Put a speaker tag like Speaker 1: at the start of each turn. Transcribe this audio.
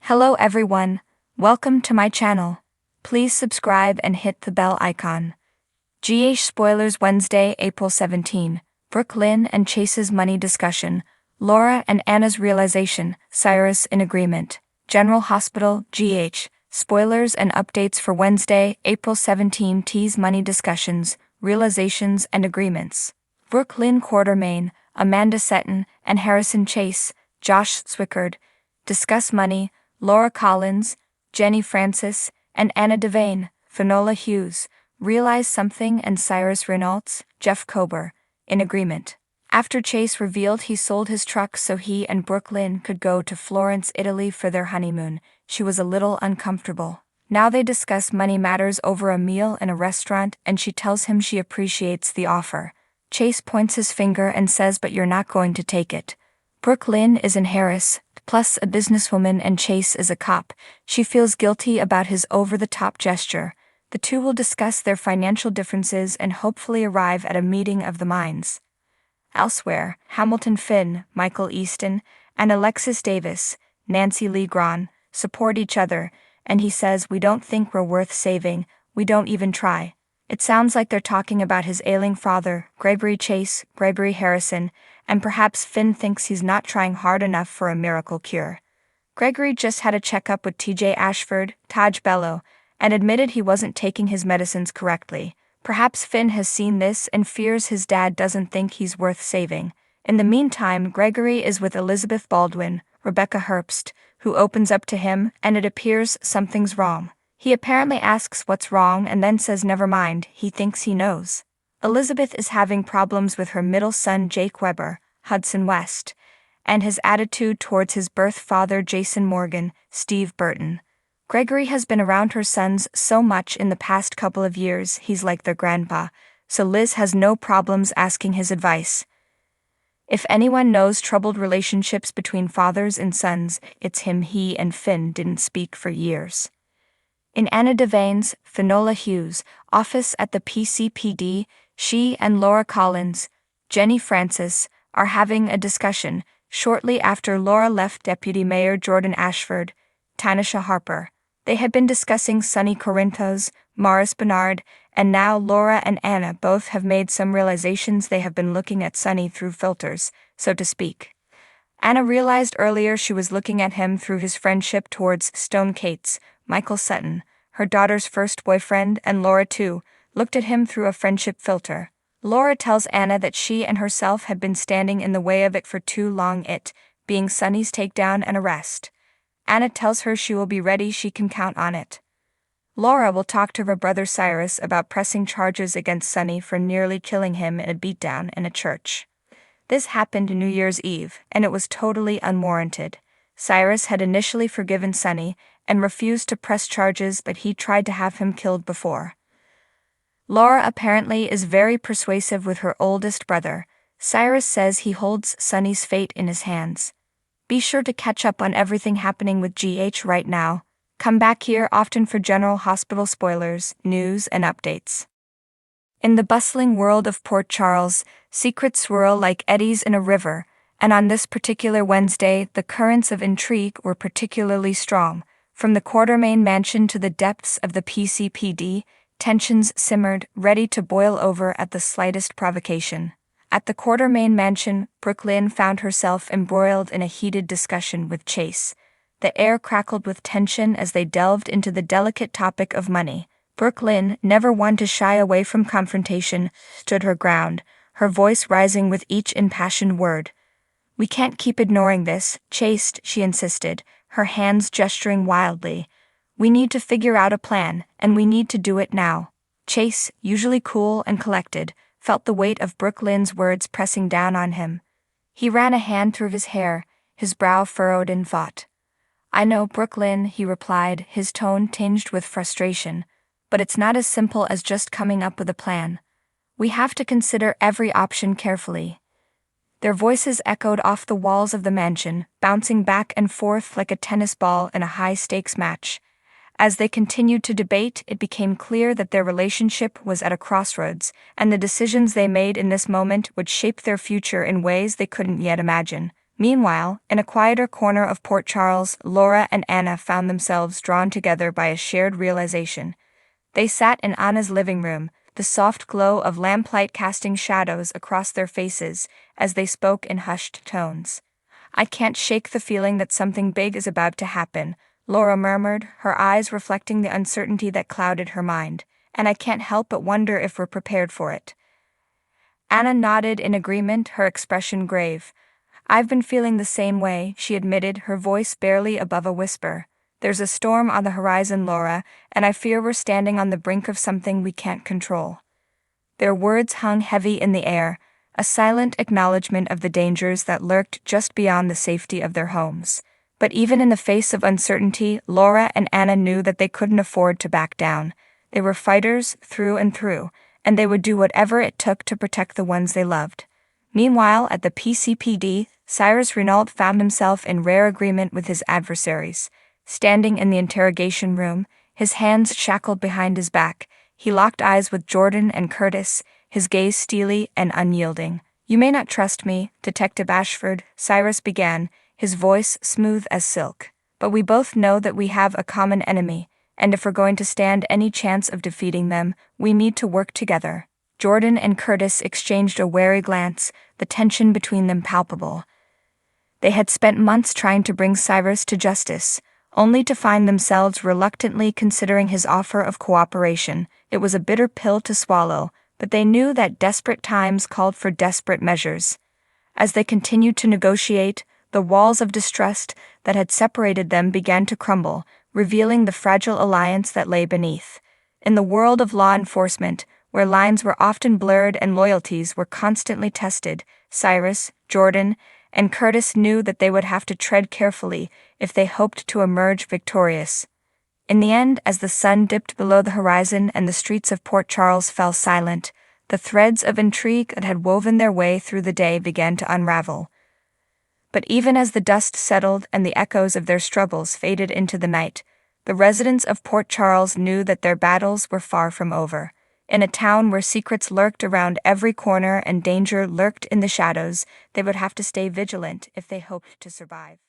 Speaker 1: Hello everyone, welcome to my channel. Please subscribe and hit the bell icon. GH spoilers Wednesday, April 17. Brooklyn and Chase's money discussion. Laura and Anna's realization, Cyrus in agreement. General Hospital, GH. Spoilers and updates for Wednesday, April 17. T's money discussions, realizations and agreements. Brooklyn Quartermain, Amanda Seton, and Harrison Chase, Josh Swickard, discuss money. Laura Collins, Jenny Francis, and Anna Devane, Finola Hughes, realize something, and Cyrus Reynolds, Jeff Kober, in agreement. After Chase revealed he sold his truck so he and Brooklyn could go to Florence, Italy for their honeymoon, she was a little uncomfortable. Now they discuss money matters over a meal in a restaurant, and she tells him she appreciates the offer. Chase points his finger and says, "But you're not going to take it." Brooklyn is in Harris, plus a businesswoman, and Chase is a cop. She feels guilty about his over-the-top gesture. The two will discuss their financial differences and hopefully arrive at a meeting of the minds. Elsewhere, Hamilton Finn, Michael Easton, and Alexis Davis, Nancy Lee Grahn, support each other, and he says, "We don't think we're worth saving, we don't even try." It sounds like they're talking about his ailing father, Gregory Chase, Gregory Harrison, and perhaps Finn thinks he's not trying hard enough for a miracle cure. Gregory just had a checkup with TJ Ashford, Taj Bello, and admitted he wasn't taking his medicines correctly. Perhaps Finn has seen this and fears his dad doesn't think he's worth saving. In the meantime, Gregory is with Elizabeth Baldwin, Rebecca Herbst, who opens up to him, and it appears something's wrong. He apparently asks what's wrong and then says never mind, he thinks he knows. Elizabeth is having problems with her middle son Jake Weber, Hudson West, and his attitude towards his birth father Jason Morgan, Steve Burton. Gregory has been around her sons so much in the past couple of years, he's like their grandpa, so Liz has no problems asking his advice. If anyone knows troubled relationships between fathers and sons, it's him. He and Finn didn't speak for years. In Anna Devane's, Finola Hughes, office at the PCPD, she and Laura Collins, Jenny Francis, are having a discussion, shortly after Laura left Deputy Mayor Jordan Ashford, Tanisha Harper. They had been discussing Sonny Corinthos, Morris Bernard, and now Laura and Anna both have made some realizations. They have been looking at Sonny through filters, so to speak. Anna realized earlier she was looking at him through his friendship towards Stone Cates, Michael Sutton, her daughter's first boyfriend, and Laura too, looked at him through a friendship filter. Laura tells Anna that she and herself had been standing in the way of it for too long, it being Sonny's takedown and arrest. Anna tells her she will be ready, she can count on it. Laura will talk to her brother Cyrus about pressing charges against Sonny for nearly killing him in a beatdown in a church. This happened New Year's Eve, and it was totally unwarranted. Cyrus had initially forgiven Sonny and refused to press charges, but he tried to have him killed before. Laura apparently is very persuasive with her oldest brother. Cyrus says he holds Sonny's fate in his hands. Be sure to catch up on everything happening with GH right now. Come back here often for General Hospital spoilers, news, and updates. In the bustling world of Port Charles, secrets swirl like eddies in a river, and on this particular Wednesday, the currents of intrigue were particularly strong. From the Quartermain mansion to the depths of the PCPD, tensions simmered, ready to boil over at the slightest provocation. At the Quartermain mansion, Brooklyn found herself embroiled in a heated discussion with Chase. The air crackled with tension as they delved into the delicate topic of money. Brooklyn, never one to shy away from confrontation, stood her ground, her voice rising with each impassioned word. "We can't keep ignoring this, Chase," she insisted, her hands gesturing wildly. "We need to figure out a plan, and we need to do it now." Chase, usually cool and collected, felt the weight of Brooklyn's words pressing down on him. He ran a hand through his hair, his brow furrowed in thought. "I know, Brooklyn," he replied, his tone tinged with frustration, "but it's not as simple as just coming up with a plan. We have to consider every option carefully." Their voices echoed off the walls of the mansion, bouncing back and forth like a tennis ball in a high-stakes match. As they continued to debate, it became clear that their relationship was at a crossroads, and the decisions they made in this moment would shape their future in ways they couldn't yet imagine. Meanwhile, in a quieter corner of Port Charles, Laura and Anna found themselves drawn together by a shared realization. They sat in Anna's living room, the soft glow of lamplight casting shadows across their faces as they spoke in hushed tones. "I can't shake the feeling that something big is about to happen," Laura murmured, her eyes reflecting the uncertainty that clouded her mind, "and I can't help but wonder if we're prepared for it." Anna nodded in agreement, her expression grave. "I've been feeling the same way," she admitted, her voice barely above a whisper. "There's a storm on the horizon, Laura, and I fear we're standing on the brink of something we can't control." Their words hung heavy in the air, a silent acknowledgement of the dangers that lurked just beyond the safety of their homes. But even in the face of uncertainty, Laura and Anna knew that they couldn't afford to back down. They were fighters through and through, and they would do whatever it took to protect the ones they loved. Meanwhile, at the PCPD, Cyrus Renault found himself in rare agreement with his adversaries. Standing in the interrogation room, his hands shackled behind his back, he locked eyes with Jordan and Curtis, his gaze steely and unyielding. "You may not trust me, Detective Ashford," Cyrus began, his voice smooth as silk. "But we both know that we have a common enemy, and if we're going to stand any chance of defeating them, we need to work together." Jordan and Curtis exchanged a wary glance, the tension between them palpable. They had spent months trying to bring Cyrus to justice, only to find themselves reluctantly considering his offer of cooperation. It was a bitter pill to swallow, but they knew that desperate times called for desperate measures. As they continued to negotiate, the walls of distrust that had separated them began to crumble, revealing the fragile alliance that lay beneath. In the world of law enforcement, where lines were often blurred and loyalties were constantly tested, Cyrus, Jordan, and Curtis knew that they would have to tread carefully if they hoped to emerge victorious. In the end, as the sun dipped below the horizon and the streets of Port Charles fell silent, the threads of intrigue that had woven their way through the day began to unravel. But even as the dust settled and the echoes of their struggles faded into the night, the residents of Port Charles knew that their battles were far from over. In a town where secrets lurked around every corner and danger lurked in the shadows, they would have to stay vigilant if they hoped to survive.